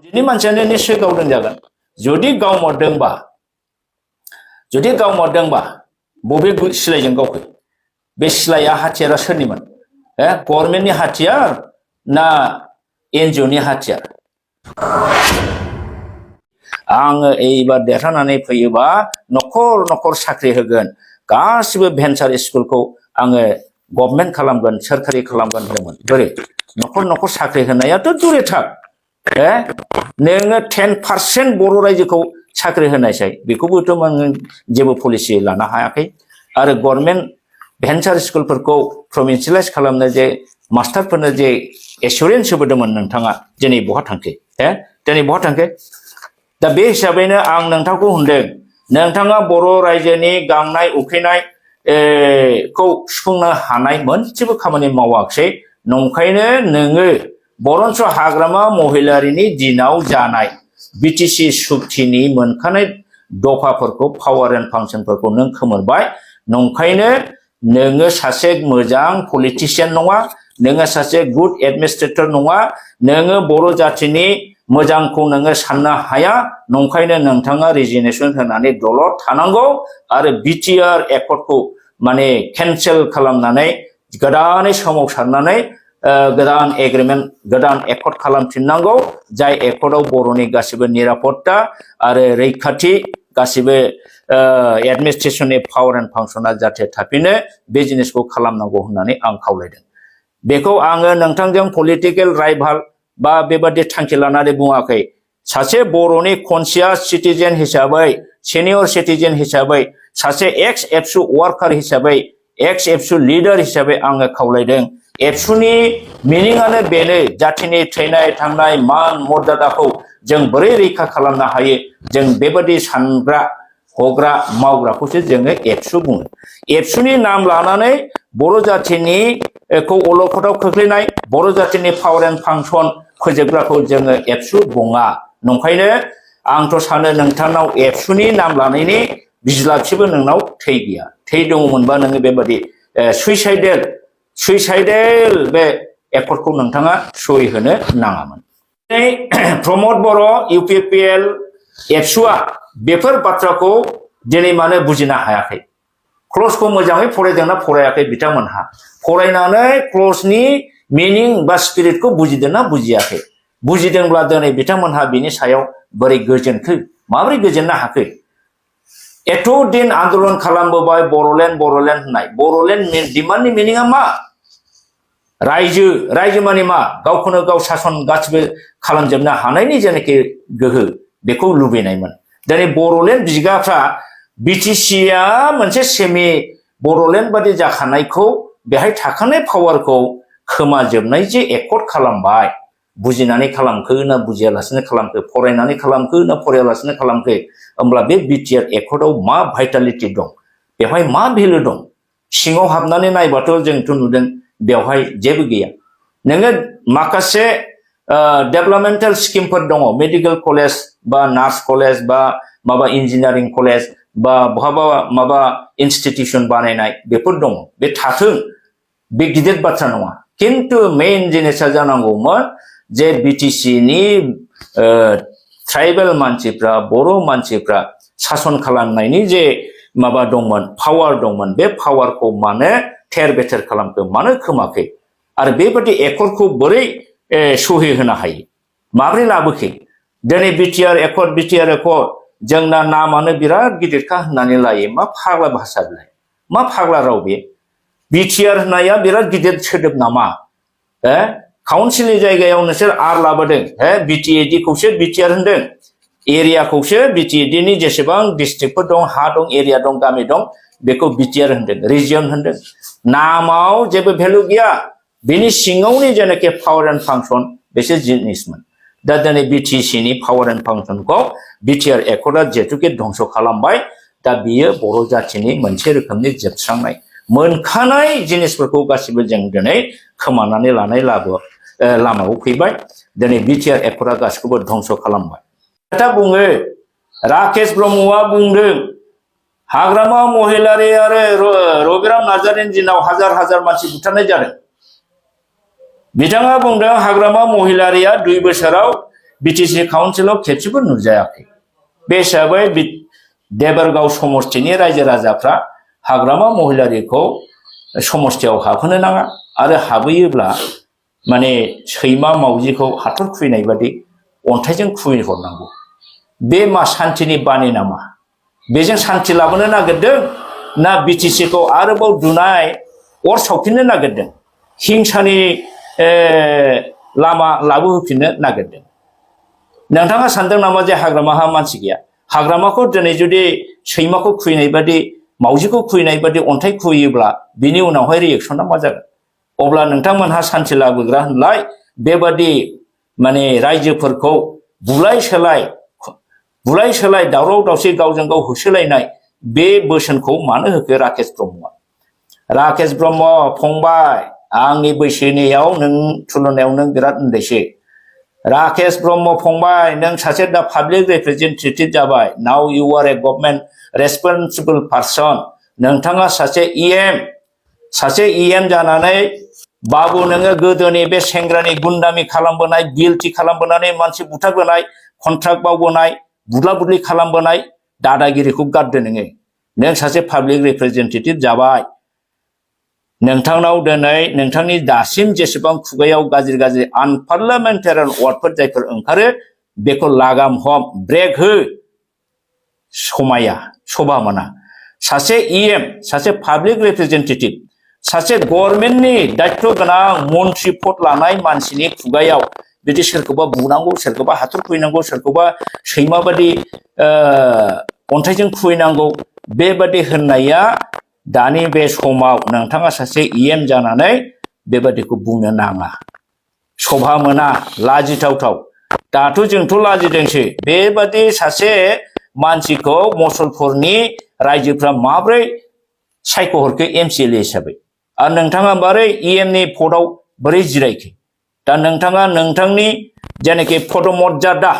दिनै मानसियानो निश्चय गावदों जागोन जुदि गाव मरदोंबा बबे सिलाइजों गावखो बे सिलाइया हाथियारा सोरनिमोन गभर्नमेन्टनि हाथियार ना एनजिअनि हाथियार आङो एबार देरहानानै फैयोबा नखर साख्रि होगोन गासिबो भेन्सार स्कुलखौ आङो गभर्नमेन्ट खालामगोन सोरखारि खालामगोन होनदोंमोन बोरै नखर साख्रि होनायाथ' दुरे थाक नोङो 10% बर' रायजोखौ साख्रि होनायसाय बेखौबोथ' आङो जेबो पलिसि लानो हायाखै आरो गभर्नमेन्ट भेन्सार स्कुलफोरखौ प्रभिन्सियेलाइज खालामनो जे मास्टारफोरनो जे एसुरेन्स होबोदोंमोन नोंथाङा दिनै बहा थांखो दिनै बहा थांखो दा बे हिसाबैनो आं नोंथांखौ होनदों नोंथाङा बर' रायजोनि गांनाय उखैनाय खौ सुफुंनो हानाय मोनसेबो खामानि मावाखै नंखायनो नोङो बरन्स हाग्रामा महिलारिनि दिनाव जानाय बिटिसि सुक्तिनि मोनखानाय दफाफोरखौ पावार एन्ड फांसनफोरखौ नों खोमोरबाय नंखायनो नोङो सासे मोजां पलिटिशियान नङा नोङो सासे गुड एडमिनिस्ट्रेटर नङा नोङो बर' जातिनि मोजांखौ नोङो साननो हाया नंखायनो नोंथाङा रिजिगनेसन होनानै दलद थानांगौ आरो बिटिआर एकर्डखौ माने केन्सेल खालामनानै गोदानै सोमावसारनानै गोदान एग्रिमेन्ट गोदान एकर्ड खालामफिननांगौ जाय एकर्डआव बर'नि गासिबो निरापत्ता आरो रैखाथि गासिबो एडमिनिस्ट्रेशननि पावार एन्ड फांसना जाहाथे थाफिनो बे जिनिसखौ खालामनांगौ होननानै आं खावलायदों बेखौ आङो नोंथांजों पलिटिकेल राइभाल बा बेबादि थांखि लानानै बुङाखै सासे बर'नि कनसियास सिटिजेन हिसाबै सिनियर सिटिजेन हिसाबै सासे एक्स एबसु वार्कार हिसाबै एक्स एबसु लिडार हिसाबै आङो खावलायदों एबसुनि मिनिंआनो बेनो जातिनि थैनाय थांनाय मान मर्यादाखौ जों बोरै रैखा खालामनो हायो जों बेबादि सानग्रा हग्रा मावग्राखौसो जोङो एबसु बुङो एबसुनि नाम लानानै बर' जातिनि खौ अलखदाव खोख्लैनाय बर' जातिनि पावार एन्ड फांसन फोजोबग्राखौ जोङो एबसु बुङा नंखायनो आंथ' सानो नोंथांनाव एबसुनि नाम लानायनि बिज्लाबसेबो नोंनाव थै गैया थै दङमोनबा नोङो बेबादि सुइसाइडेल बे एकर्डखौ नोंथाङा सहि होनो नाङामोन प्रमद बर' इउपिपिएल एबसुआ बेफोर बाथ्राखौ दिनै मानो बुजिनो हायाखै क्लजखौ मोजाङै फरायदोंना फरायाखै बिथांमोनहा फरायनानै क्लजनि मिनिं बा स्पिरिटखौ बुजिदोंना बुजियाखै बुजिदोंब्ला दिनै बिथांमोनहा बिनि सायाव बोरै गोजोनखो माबोरै गोजोननो हाखो एथ' दिन आन्दलन खालामबोबाय बर'लेण्ड होननाय बर'लेण्ड डिमान्डनि मिनिंआ मा रायजो माने मा गावखौनो गाव सासन गासिबो खालामजोबनो हानायनि जेनाखि गोहो बेखौ लुबैनायमोन दिनै बर'लेण्ड बिगाफ्रा बिटिसिआ मोनसे सेमि बर'लेण्ड बादि जाखानायखौ बेहाय थाखानाय पावारखौ खोमाजोबनाय जे एकर्ड खालामबाय बुजिनानै खालामखो ना बुजियालासिनो खालामखो फरायनानै खालामखो ना फरायालासिनो खालामखो होमब्ला बे बिटिआर एकर्डआव मा भाइटालिटि दं बेवहाय मा भेलु दं सिङाव हाबनानै नायबाथ' जोंथ' नुदों बेवहाय जेबो गैया नोङो माखासे डेभेलपमेन्टेल स्किमफोर दङ मेडिकेल कलेज बा नार्स कलेज बा माबा इन्जिनियारिं कलेज बा बहाबा माबा इनस्टिटिउसन बानायनाय बेफोर दङ बे थाथों बे गिदिर बाथ्रा नङा किन्तु मेइन जिनिसा जानांगौमोन जे बिटिसिनि ट्राइबेल मानसिफ्रा बर' मानसिफ्रा सासन खालामनायनि जे माबा दंमोन पावार दंमोन बे पावारखौ मानो थेर बेथेर खालामखो मानो खोमाखै आरो बेबादि एकर्डखौ बोरै सहि होनो हायो माबोरै लाबोखै दिनै बिटिआर एकर्ड जोंना नामानो बिराद गिदिरखा होननानै लायो मा फाग्ला भाषा बिलाय मा फाग्ला राव बे बिटिआर होननाया बिराद गिदिर सोदोब नामा काउन्सिलनि जायगायाव नोंसोर आर लाबोदों बिटिएडि खौसो बिटिआर होनदों एरियाखौसो बिटिएडि जेसेबां डिस्ट्रिक्टफोर दं हा दं एरिया दं गामि दं बेखौ बिटिआर होनदों रिजियन होनदों नामाव जेबो भेलु गैया बिनि सिङावनि जेनाखि पावार एन्ड फांसन बेसो जिनिसमोन दा दिनै बिटिसिनि पावार एन्ड फांसनखौ बिटिआर एकर्डआ जेथुके धंस खालामबाय दा बियो बर' जातिनि मोनसे रोखोमनि जोबस्रांनाय मोनखानाय जिनिसफोरखौ गासिबो जों दिनै खोमानानै लानाय लामायाव फैबाय दिनै बिटिआर एकर्डआ गासिखौबो धंस खालामबाय खोथा बुङो राकेश ब्रह्मआ बुंदों हाग्रामा महिलारि आरो रबिराम नार्जारिनि दिनाव हाजार मानसि बुथारनाय जादों बिथाङा बुंदों हाग्रामा महिलारिया 2 बोसोराव बिटिसि काउन्सिलाव खेबसेबो नुजायाखै बे हिसाबै देबरगाव समष्टिनि रायजो राजाफ्रा हाग्रामा महिलारिखौ समष्टियाव हाबहोनो नाङा आरो हाबहैयोब्ला माने सैमा मावजिखौ हाथर खुबैनाय बादि अन्थाइजों खुबैहरनांगौ बे मा सान्थिनि बानि नामा बेजों सान्थि लाबोनो नागिरदों ना बिटिसिखौ आरोबाव दुनाय अर सावफिननो नागिरदों हिंसानि लामा लाबोहोफिननो नागिरदों नोंथाङा सानदों नामा जे हाग्रामाहा मानसि गैया हाग्रामाखौ दिनै जुदि सैमाखौ खुबैनाय बादि मावजिखौ खुबैनाय बादि अन्थाइ खुबैयोब्ला बिनि उनावहाय रिएक्सना मा जागोन अब्ला नोंथांमोनहा सान्थि लाबोग्रा होनलाय बेबादि माने रायजोफोरखौ बुलाय सोलाय दावराव दावसि गावजों गाव होसोलायनाय बे बोसोनखौ मानो होखो राकेश ब्रह्मआ राकेश ब्रह्म फंबाय आंनि बैसोनियाव नों तुलनायाव नों बिराद उन्दैसो राकेश ब्रह्म फंबाय नों सासे दा पाब्लिक रिप्रेजेन्टेटिभ जाबाय now U R A government रेसपन्सिबल person नोंथाङा सासे इएम जानानै बाबु नोङो गोदोनि बे सेंग्रानि गुन्दामी खालामबोनाय गिल्टी खालामबोनानै मानसि बुथारबोनाय कन्ट्राक्ट मावबोनाय बुदला बुदलि खालामबोनाय दादागिरिखौ गारदो नों सासे पाब्लिक रिप्रेजेन्टेटिभ जाबाय नोंथांनाव दिनै नोंथांनि दासिम जेसेबां खुगायाव गाज्रि आनपार्लियामेन्टारियान वार्डफोर जायफोर ओंखारो बेखौ लागाम हम ब्रेक हो शोभा मोना सासे इएम सासे पाब्लिक रिप्रेजेन्टेटिभ सासे गभर्नमेन्टनि दायित्व गोनां मन्त्रि पद लानाय मानसिनि खुगायाव बिदि सोरखौबा बुनांगौ सोरखौबा हाथर खुबैनांगौ सोरखौबा सैमा बादि अन्थाइजों खुबैनांगौ बेबादि होननाया दानि बे समाव नोंथाङा सासे इएम जानानै बेबादिखौ बुंनो नाङा शोभा मोना लाजिथावथाव दाथ' जोंथ' लाजिदोंसो बेबादि सासे मानसिखौ मुसलपुरनि रायजोफ्रा माब्रै सायख'हरखो एमसिएलए हिसाबै आरो नोंथाङा बोरै इएमनि पदआव बोरै जिरायखो दा नोंथाङा नोंथांनि जेनाखि पदमर्यादा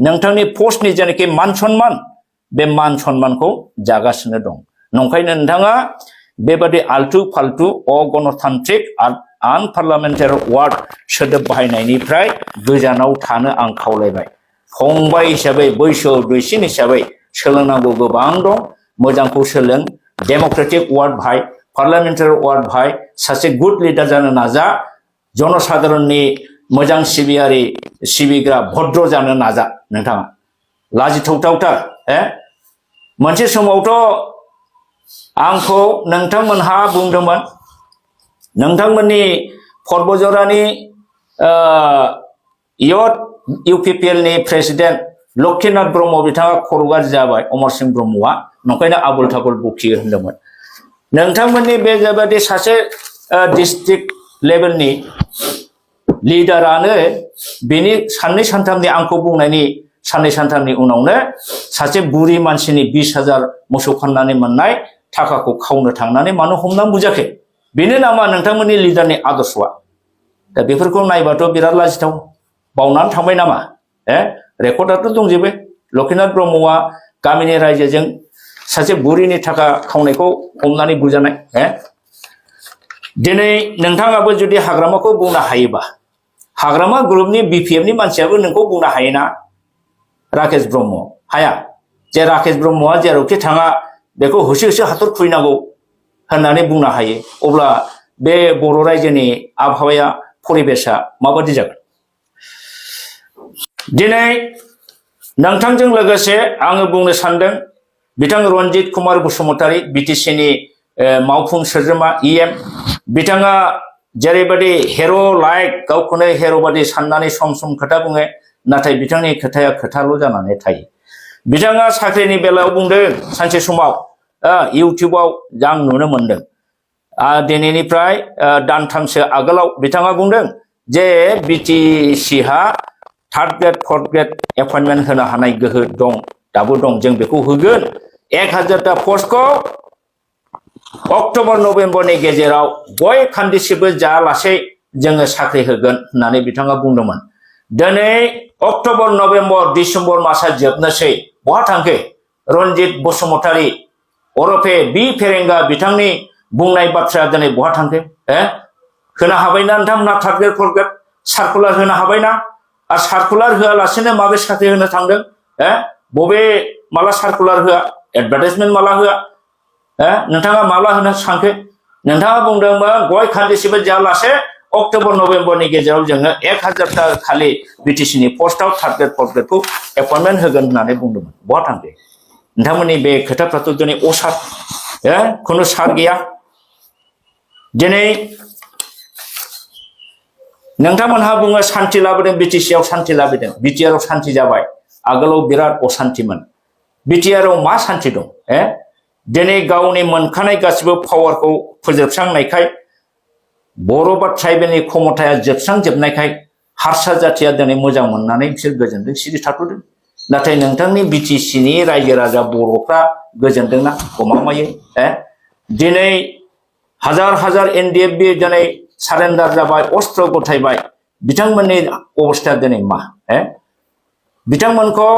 नोंथांनि पस्टनि जेनाखि मान सन्मान बे मान सन्मानखौ जागासिनो दं नंखायनो नोंथाङा बेबादि आल्टु फाल्टु अगणतान्त्रिक आनपार्लियामेन्टारि वार्ड सोदोब बाहायनायनिफ्राय गोजानाव थानो आं खावलायबाय फंबाय हिसाबै बैसोआव दुइसिन हिसाबै सोलोंनांगौ गोबां दं मोजांखौ सोलों डेम'क्रेटिक वार्ड बाहाय पार्लियामेन्टारि वार्ड बाहाय सासे गुड लिडार जानो नाजा जनसाधारननि मोजां सिबिग्रा भद्र जानो नाजा नोंथाङा लाजिथावथावथार मोनसे समावथ' आंखौ नोंथांमोनहा बुंदोंमोन नोंथांमोननि पर्बजरानि इउपिपिएलनि प्रेसिडेन्ट लक्ष्मीनाथ ब्रह्म बिथाङा खर' गाज्रि जाबाय अमर सिंह ब्रह्मआ नंखायनो आबुल थाबुल बखियो होनदोंमोन नोंथांमोननि बे बेबादि सासे डिस्ट्रिक्ट लेभेलनि लिडारानो बेनि साननै सानथामनि आंखौ बुंनायनि साननै सानथामनि उनावनो सासे बुरि मानसिनि 20,000 मोसौ फाननानै मोननाय थाखाखौ खावनो थांनानै मानो हमनानै बुजाखै बेनो नामा नोंथांमोननि लिडारनि आदर्शआ दा बेफोरखौ नायबाथ' बिराद लाजिथाव बावनानै थांबाय नामा रेकर्डआथ' दंजोबो लक्ष्मीनाथ ब्रह्मआ गामिनि रायजोजों सासे बुरिनि थाखा खावनायखौ हमनानै बुजानाय दिनै नोंथाङाबो जुदि हाग्रामाखौ बुंनो हायोबा हाग्रामा ग्रुपनि बिपिएफनि मानसियाबो नोंखौ बुंनो हायोना राकेश ब्रह्म हाया जे राकेश ब्रह्मआ जेरावखि थाङा बेखौ होसो होसो हाथर खुबैनांगौ होननानै बुंनो हायो अब्ला बे बर' रायजोनि आबहावाया परिबेशआ माबादि जागोन दिनै नोंथांजों लोगोसे आङो बुंनो सानदों बिथां रन्जित कुमार बसुमतारी बिटिसिनि मावफुं सोद्रोमा इएम बिथाङा जेरैबादि हिर' लाइक गावखौनो हिर' बादि साननानै सम सम खोथा बुङो नाथाय बिथांनि खोथाया खोथाल' जानानै थायो बिथाङा साख्रिनि बेलायाव बुंदों सानसे समाव इउटिउबाव आं नुनो मोनदों दिनैनिफ्राय दानथामसो आगोलाव बिथाङा बुंदों जे बिटिसिहा 3rd grade 4th grade appointment होनो हानाय गोहो दं दाबो दं जों बेखौ होगोन 1000टा पस्टखौ अक्ट'बर नभेम्बरनि गेजेराव गय खान्दिसेबो जायालासे जोङो साख्रि होगोन होननानै बिथाङा बुंदोंमोन दिनै अक्ट'बर नभेम्बर डिसेम्बर मासआ जोबनोसै बहा थांखो रन्जित बसुमतारी अरफे बि फेरेंगा बिथांनि बुंनाय बाथ्राया दिनै बहा थांखो होनो हाबायना नोंथांमोना 3rd grade 4th grade circular होनो हाबायना आरो सार्कुलार होआलासेनो माबे साख्रि होनो थांदों बबे माला सार्कुलार होआ एडभार्टाइजमेन्ट माला होआ नोंथाङा माला होनो सानखो नोंथाङा बुंदोंमोन गय खान्दिसेबो जायालासे अक्ट'बर नभेम्बरनि गेजेराव जोङो 1000टा खालि बिटिसिनि पस्टआव थार्ड ग्रेड फर्थ ग्रेडखौ एपइन्टमेन्ट होगोन होननानै बुंदोंमोन बहा थांखो नोंथांमोननि बे खोथाफ्राथ' दिनै असार खुनु सार गैया दिनै नोंथांमोनहा बुङो सान्थि लाबोदों बिटिसिआव सान्थि लाबोदों बिटिआरआव सान्थि जाबाय आगोलाव बिराद असान्थिमोन बिटिआरआव मा सान्थि दं दिनै गावनि मोनखानाय गासिबो पावारखौ फोजोबस्रांनायखाय बर' बा ट्राइबेलनि क्षमताया जोबस्रांजोबनायखाय हारसा जाथिया दिनै मोजां मोननानै बिसोर गोजोनदों सिरि थाथ'दों नाथाय नोंथांनि बिटिसिनि रायजो राजा बर'फ्रा गोजोनदोंना गमामायै दिनै हाजार हाजार एनडिएफबि दिनै सारेन्डार जाबाय अस्त्र गथायबाय बिथांमोननि अबस्थाया दिनै मा बिथांमोनखौ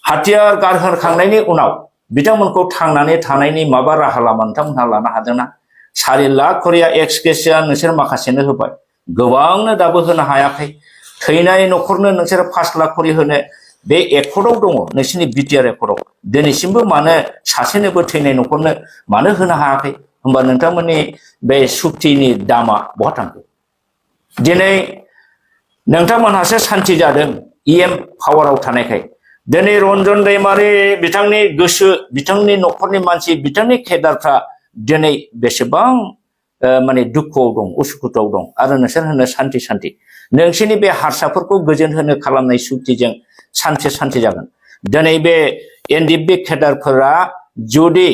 हाथियार गारहोखांनायनि उनाव बिथांमोनखौ थांनानै थानायनि माबा राहा लामा नोंथांमोनहा लानो हादोंना 4 लाख करिया एक्सग्रेसिया नोंसोर माखासेनो होबाय गोबांनो दाबो होनो हायाखै थैनाय न'खरनो नोंसोर 5 लाख करि होनो बे एकर्डआव दङ नोंसोरनि बिटिआर एकर्डआव दिनैसिमबो मानो सासेनोबो थैनाय न'खरनो मानो होनो हायाखै होमबा नोंथांमोननि बे सुक्तिनि दामा बहा थांखो दिनै नोंथांमोनहासो सान्थि जादों इएम पावाराव थानायखाय दिनै रन्जन दैमारि बिथांनि गोसो बिथांनि न'खरनि मानसि बिथांनि केडारफ्रा दिनै बेसेबां माने दुखुआव दं उसुखुथुआव दं आरो नोंसोर होनो सान्थि सान्थि नोंसोरनि बे हारसाफोरखौ गोजोन होनो खालामनाय सुक्तिजों सान्थि जागोन दिनै बे एनडिएफबि केडारफोरा जुदि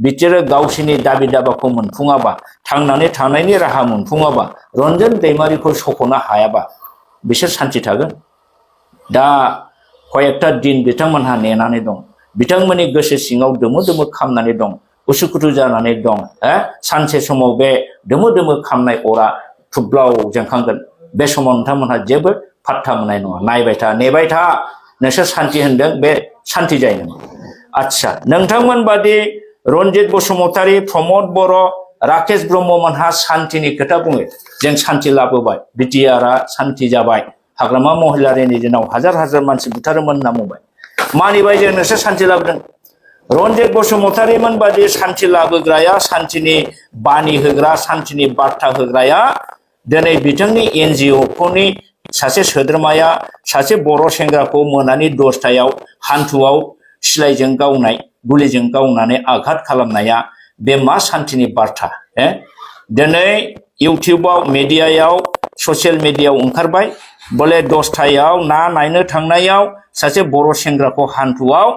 बिसोरो गावसोरनि दाबि दाबाखौ मोनफुङाबा थांनानै थानायनि राहा मोनफुङाबा रन्जन दैमारिखौ सख'नो हायाबा बिसोर सान्थि थागोन दा कयेकटा दिन बिथांमोनहा नेनानै दं बिथांमोननि गोसो सिङाव दोमो दोमो खामनानै दं उसुखुथु जानानै दं सानसे समाव बे दोमो दोमो खामनाय अरा थुब्लाव जोंखांगोन बे समाव नोंथांमोनहा जेबो फात्ता मोननाय नङा नायबाय था नेबाय था नोंसोर सान्थि होनदों बे सान्थि जायो नामा आच्छा नोंथांमोन बादि रन्जित बसुमतारी प्रमद बर' राकेश ब्रह्ममोनहा सान्थिनि खोथा बुङो जों सान्थि लाबोबाय बिटिआरआ सान्थि जाबाय हाग्रामा महिलारिनि दिनाव हाजार हाजार मानसि बुथारोमोन होनना बुंबाय मानिबाय जों नोंसोर सान्थि लाबोदों रन्जित बसुमतारीमोन बादि सान्थि लाबोग्राया सान्थिनि बानि होग्रा सान्थिनि बार्ता होग्राया दिनै बिथांनि एनजिअफोरनि सासे सोद्रोमाया सासे बर' सेंग्राखौ मोनानि 10टायाव हान्थुआव सिलाइजों गावनाय गुलिजों गावनानै आघात खालामनाया बे मा सान्थिनि बार्ता दिनै इउटिउबाव मिडियायाव ससियेल मिडियायाव ओंखारबाय बोले 10टायाव ना नायनो थांनायाव सासे बर' सेंग्राखौ हान्थुआव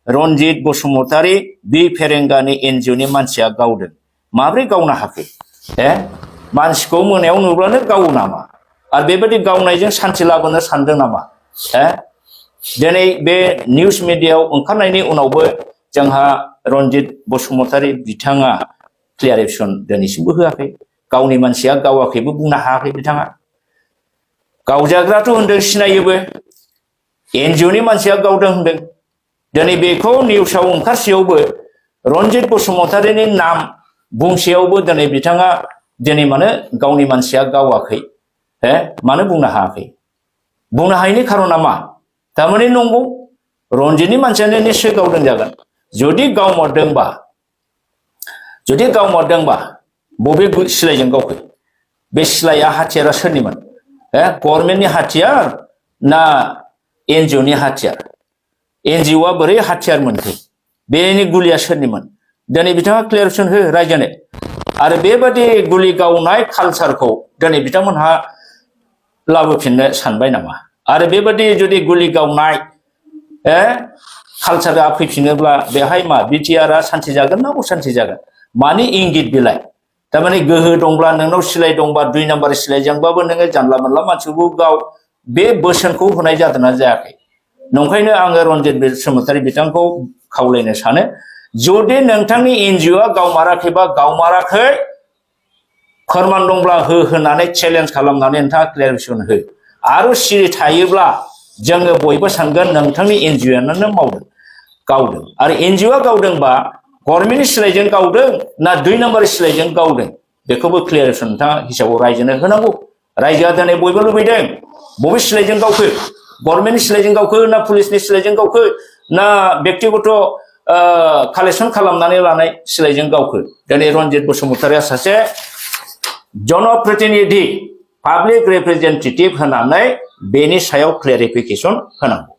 रन्जित बसुमतारी बि फेरेंगानि एनजिअनि मानसिया गावदों माब्रै गावनो हाखो मानसिखौ मोनायाव नुब्लानो गावो नामा आरो बेबायदि गावनायजों सान्थि लाबोनो सानदों नामा दिनै बे निउस मिडियायाव ओंखारनायनि उनावबो जोंहा रन्जित बसुमतारी बिथाङा क्लियारेसन दिनैसिमबो होआखै गावनि मानसिया गावाखैबो बुंनो हायाखै बिथाङा गावजाग्राथ' होनदों सिनायोबो एनजिअनि मानसिया गावदों होनदों दिनै बेखौ निउसाव ओंखारसेयावबो रन्जित बसुमतारीनि नाम बुंसेयावबो दिनै बिथाङा दिनै मानो गावनि मानसिया गावाखै मानो बुंनो हायाखै बुंनो हायैनि खारना मा थारमाने नंगौ रन्जितनि मानसियानो निश्चय गावदों जागोन जुदि गावमारदोंबा बबे सिलाइजों गावखो बे सिलाइया हाथियारा सोरनिमोन गभर्नमेन्टनि हाथियार ना एनजिअनि हाथियार एनजिअआ बोरै हाथियार मोनखो बेनि गुलिया सोरनिमोन दिनै बिथाङा क्लियारेसन हो रायजोनो आरो बेबादि गुलि गावनाय कालचारखौ दिनै बिथांमोनहा लाबोफिननो सानबाय नामा आरो बेबादि जुदि गुलि गावनाय कालचारा फैफिनोब्ला बेहाय मा बिटिआरआ सान्थि जागोन ना असान्थि जागोन मानि इंगित बिलाइ थारमाने गोहो दंब्ला नोंनाव सिलाइ दंबा 2 नाम्बार सिलाइजोंबाबो नोङो जानला मोनला मानसिखौ गाव बे बोसोनखौ होनाय जादोंना जायाखै नंखायनो आङो रन्जित बसुमतारी बिथांखौ खावलायनो सानो जुदि नोंथांनि एनजिअआ गावमाराखैबा गावमाराखै फोरमान दंब्ला हो होननानै चेलेन्ज खालामनानै नोंथाङा क्लियारेसन हो आरो सिरि थायोब्ला जोङो बयबो सानगोन नोंथांनि एनजिअआनो मावदों गावदों आरो एनजिअआ गावदोंबा गभर्नमेन्टनि सिलाइजों गावदों ना 2 नाम्बार सिलाइजों गावदों बेखौबो क्लियारेसन नोंथाङा हिसाबाव रायजोनो होनांगौ रायजोआ दिनै बयबो लुबैदों बबे सिलाइजों गावखो गभर्नमेन्टनि सिलाइजों गावखो ना पुलिसनि सिलाइजों गावखो ना व्यक्तिगत कालेक्सन खालामनानै लानाय सिलाइजों गावखो दिनै रन्जित बसुमतारिया सासे जनप्रतिनिधि पाब्लिक रिप्रेजेन्टेटिभ होनानै बेनि सायाव क्लेरिफिकेसन होनांगौ